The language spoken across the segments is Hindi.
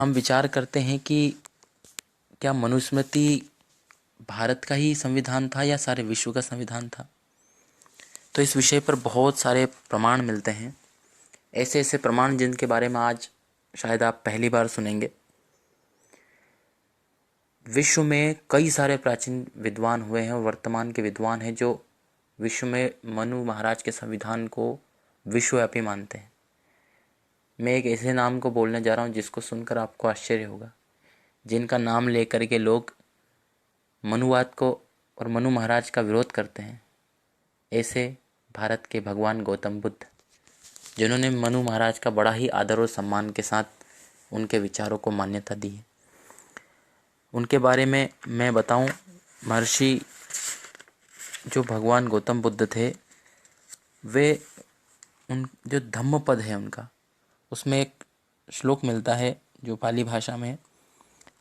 हम विचार करते हैं कि क्या मनुस्मृति भारत का ही संविधान था या सारे विश्व का संविधान था। तो इस विषय पर बहुत सारे प्रमाण मिलते हैं, ऐसे ऐसे प्रमाण जिनके बारे में आज शायद आप पहली बार सुनेंगे। विश्व में कई सारे प्राचीन विद्वान हुए हैं और वर्तमान के विद्वान हैं जो विश्व में मनु महाराज के संविधान को विश्वव्यापी मानते हैं। मैं एक ऐसे नाम को बोलने जा रहा हूँ जिसको सुनकर आपको आश्चर्य होगा, जिनका नाम लेकर के लोग मनुवाद को और मनु महाराज का विरोध करते हैं। ऐसे भारत के भगवान गौतम बुद्ध, जिन्होंने मनु महाराज का बड़ा ही आदर और सम्मान के साथ उनके विचारों को मान्यता दी है। उनके बारे में मैं बताऊं, महर्षि जो भगवान गौतम बुद्ध थे, वे उन जो धम्मपद है उनका, उसमें एक श्लोक मिलता है जो पाली भाषा में है,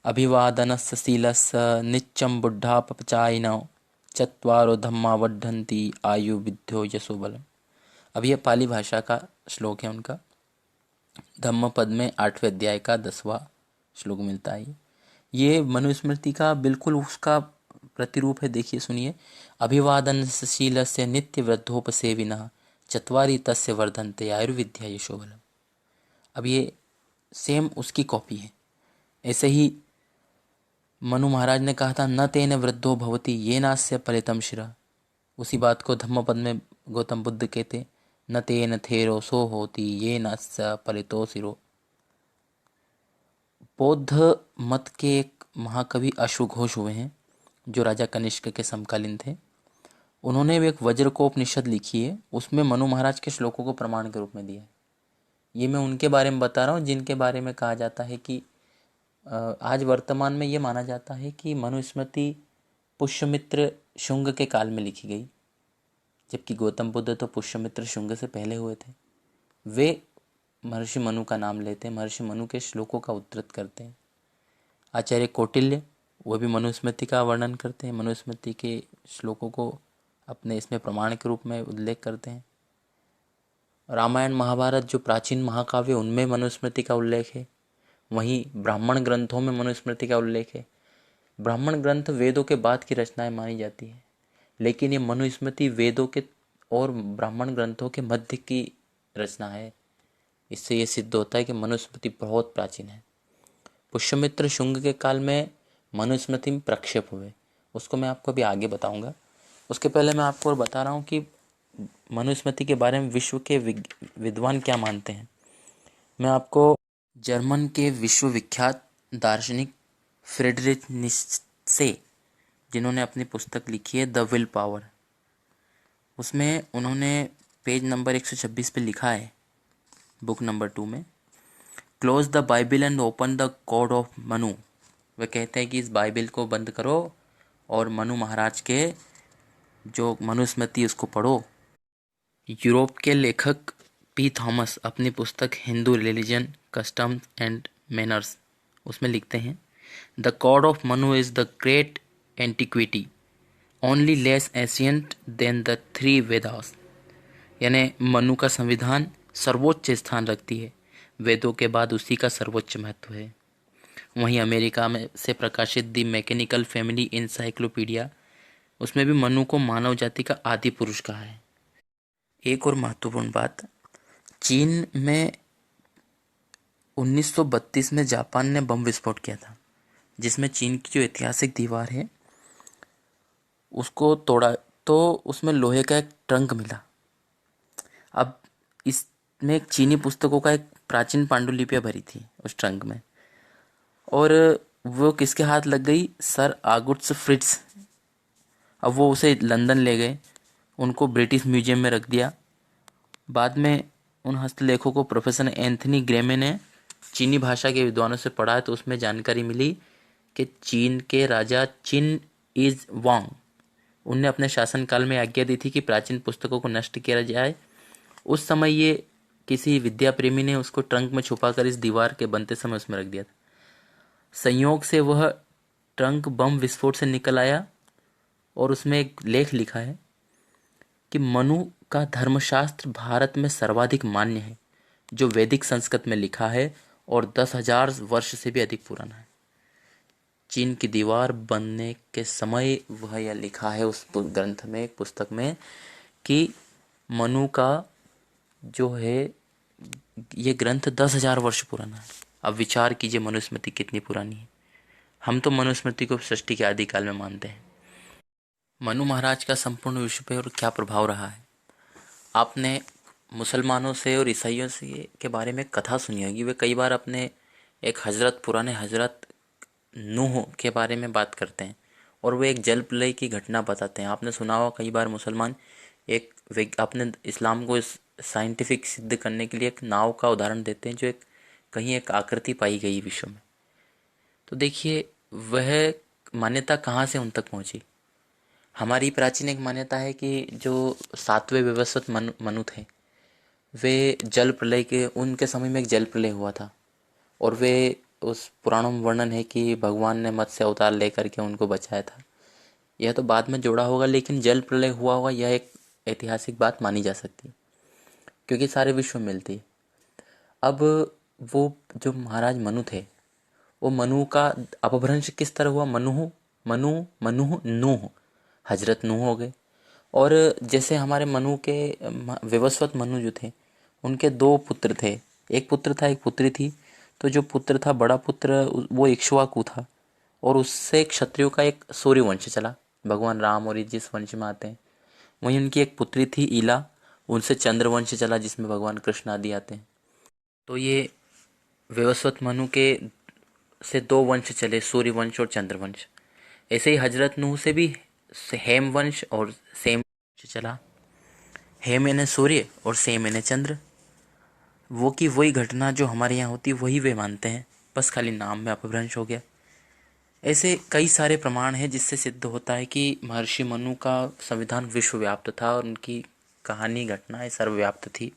अभिवादनस्य शीलस्य नित्यं बुद्धापचायिनो चत्वारो धम्मा वर्धन्ति आयु विद्यो यशो बलम्। अब यह पाली भाषा का श्लोक है उनका। धम्मपद में 8वें अध्याय का 10वां श्लोक मिलता है। ये मनुस्मृति का बिल्कुल उसका प्रतिरूप है। देखिए, सुनिए, अभिवादनशीलस्य नित्य वृद्धोपसेविनः चत्वारि तस्य वर्धन्ते आयुर्विद्या यशो बलम्। अब ये सेम उसकी कॉपी है। ऐसे ही मनु महाराज ने कहा था, न तेन वृद्धो भवति येनास्य फलितं शिरः। उसी बात को धम्मपद में गौतम बुद्ध कहते, न तेन थेरो सो होती येनास्य फलितो शिरो। बौद्ध मत के एक महाकवि अश्वघोष हुए हैं जो राजा कनिष्क के समकालीन थे। उन्होंने एक वज्रकोपनिषद लिखी है, उसमें मनु महाराज के श्लोकों को प्रमाण के रूप में दिया है। ये मैं उनके बारे में बता रहा हूँ जिनके बारे में कहा जाता है कि आज वर्तमान में ये माना जाता है कि मनुस्मृति पुष्यमित्र शुंग के काल में लिखी गई, जबकि गौतम बुद्ध तो पुष्यमित्र शुंग से पहले हुए थे। वे महर्षि मनु का नाम लेते हैं, महर्षि मनु के श्लोकों का उद्धृत करते हैं। आचार्य कौटिल्य, वो भी मनुस्मृति का वर्णन करते हैं, मनुस्मृति के श्लोकों को अपने इसमें प्रमाण के रूप में उल्लेख करते हैं। रामायण महाभारत जो प्राचीन महाकाव्य, उनमें मनुस्मृति का उल्लेख है। वहीं ब्राह्मण ग्रंथों में मनुस्मृति का उल्लेख है। ब्राह्मण ग्रंथ वेदों के बाद की रचनाएं मानी जाती है, लेकिन ये मनुस्मृति वेदों के और ब्राह्मण ग्रंथों के मध्य की रचना है। इससे ये सिद्ध होता है कि मनुस्मृति बहुत प्राचीन है। पुष्यमित्र शुंग के काल में मनुस्मृति में प्रक्षेप हुए, उसको मैं आपको अभी आगे बताऊंगा। उसके पहले मैं आपको और बता रहा हूँ कि मनुस्मृति के बारे में विश्व के विद्वान क्या मानते हैं। मैं आपको जर्मन के विश्वविख्यात दार्शनिक फ्रेडरिक नीत्शे, जिन्होंने अपनी पुस्तक लिखी है द विल पावर, उसमें उन्होंने पेज नंबर 126 पे लिखा है, बुक नंबर 2 में, close the Bible and open the code of Manu. वे कहते हैं कि इस बाइबल को बंद करो और मनु महाराज के जो मनुस्मृति उसको पढ़ो। यूरोप के लेखक पी थॉमस अपनी पुस्तक Hindu religion customs and manners, उसमें लिखते हैं, the code of Manu is the great antiquity only less ancient than the 3 Vedas. यानी मनु का संविधान सर्वोच्च स्थान रखती है, वेदों के बाद उसी का सर्वोच्च महत्व है। वहीं अमेरिका में से प्रकाशित दी मैकेनिकल फैमिली इंसाइक्लोपीडिया, उसमें भी मनु को मानव जाति का आदि पुरुष कहा है। एक और महत्वपूर्ण बात, चीन में 1932 में जापान ने बम विस्फोट किया था, जिसमें चीन की जो ऐतिहासिक दीवार है उसको तोड़ा, तो उसमें लोहे का एक ट्रंक मिला। अब इसमें एक चीनी पुस्तकों का एक प्राचीन पांडुलिपियाँ भरी थी उस ट्रंक में, और वो किसके हाथ लग गई? Sir Auguste Fritz. अब वो उसे लंदन ले गए, उनको ब्रिटिश म्यूजियम में रख दिया। बाद में उन हस्तलेखों को प्रोफेसर एंथनी ग्रेमे ने चीनी भाषा के विद्वानों से पढ़ा, तो उसमें जानकारी मिली कि चीन के राजा चिन इज वांग, उनने अपने शासनकाल में आज्ञा दी थी कि प्राचीन पुस्तकों को नष्ट किया जाए। उस समय ये किसी विद्या प्रेमी ने उसको ट्रंक में छुपाकर इस दीवार के बनते समय उसमें रख दिया था। संयोग से वह ट्रंक बम विस्फोट से निकल आया और उसमें एक लेख लिखा है कि मनु का धर्मशास्त्र भारत में सर्वाधिक मान्य है, जो वैदिक संस्कृत में लिखा है और 10,000 वर्ष से भी अधिक पुराना है। चीन की दीवार बनने के समय वह यह लिखा है उस ग्रंथ में, एक पुस्तक में, कि मनु का जो है ये ग्रंथ 10,000 वर्ष पुराना है। अब विचार कीजिए मनुस्मृति कितनी पुरानी है। हम तो मनुस्मृति को सृष्टि के आदिकाल में मानते हैं। मनु महाराज का संपूर्ण विश्व पर और क्या प्रभाव रहा है। आपने मुसलमानों से और ईसाइयों से के बारे में कथा सुनी होगी। वे कई बार अपने एक हजरत, पुराने हजरत नूह के बारे में बात करते हैं और वो एक जल प्रलय की घटना बताते हैं। आपने सुना होगा कई बार मुसलमान अपने इस्लाम को साइंटिफिक सिद्ध करने के लिए एक नाव का उदाहरण देते हैं, जो कहीं एक आकृति पाई गई विश्व में। तो देखिए वह मान्यता कहाँ से उन तक पहुँची। हमारी प्राचीन एक मान्यता है कि जो सातवें विवस्वत मनु थे, वे जल प्रलय के, उनके समय में एक जल प्रलय हुआ था और वे उस पुराणों में वर्णन है कि भगवान ने मत्स्य अवतार लेकर के उनको बचाया था। यह तो बाद में जोड़ा होगा, लेकिन जल प्रलय हुआ होगा यह एक ऐतिहासिक बात मानी जा सकती है, क्योंकि सारे विश्व में मिलती है। अब वो जो महाराज मनु थे, वो मनु का अपभ्रंश किस तरह हुआ। मनु मनु मनु नूह, हजरत नूह हो गए। और जैसे हमारे मनु के विवस्वत मनु जो थे, उनके दो पुत्र थे, एक पुत्र था एक पुत्री थी। तो जो पुत्र था, बड़ा पुत्र, वो इक्ष्वाकु था और उससे क्षत्रियों का एक सूर्य वंश चला, भगवान राम और जिस वंश में आते हैं। वहीं उनकी एक पुत्री थी ईला, उनसे चंद्रवंश चला जिसमें भगवान कृष्ण आदि आते हैं। तो ये विवस्वत मनु के से दो वंश चले, सूर्य वंश और चंद्रवंश। ऐसे ही हजरत नूह से भी हेम वंश और सेम वंश चला। हेम यानी सूर्य और सेम यानी चंद्र। वो की वही घटना जो हमारे यहाँ होती वही वे मानते हैं, बस खाली नाम में अपभ्रंश हो गया। ऐसे कई सारे प्रमाण हैं जिससे सिद्ध होता है कि महर्षि मनु का संविधान विश्वव्याप्त था और उनकी कहानी, घटनाएं सर्वव्याप्त थी।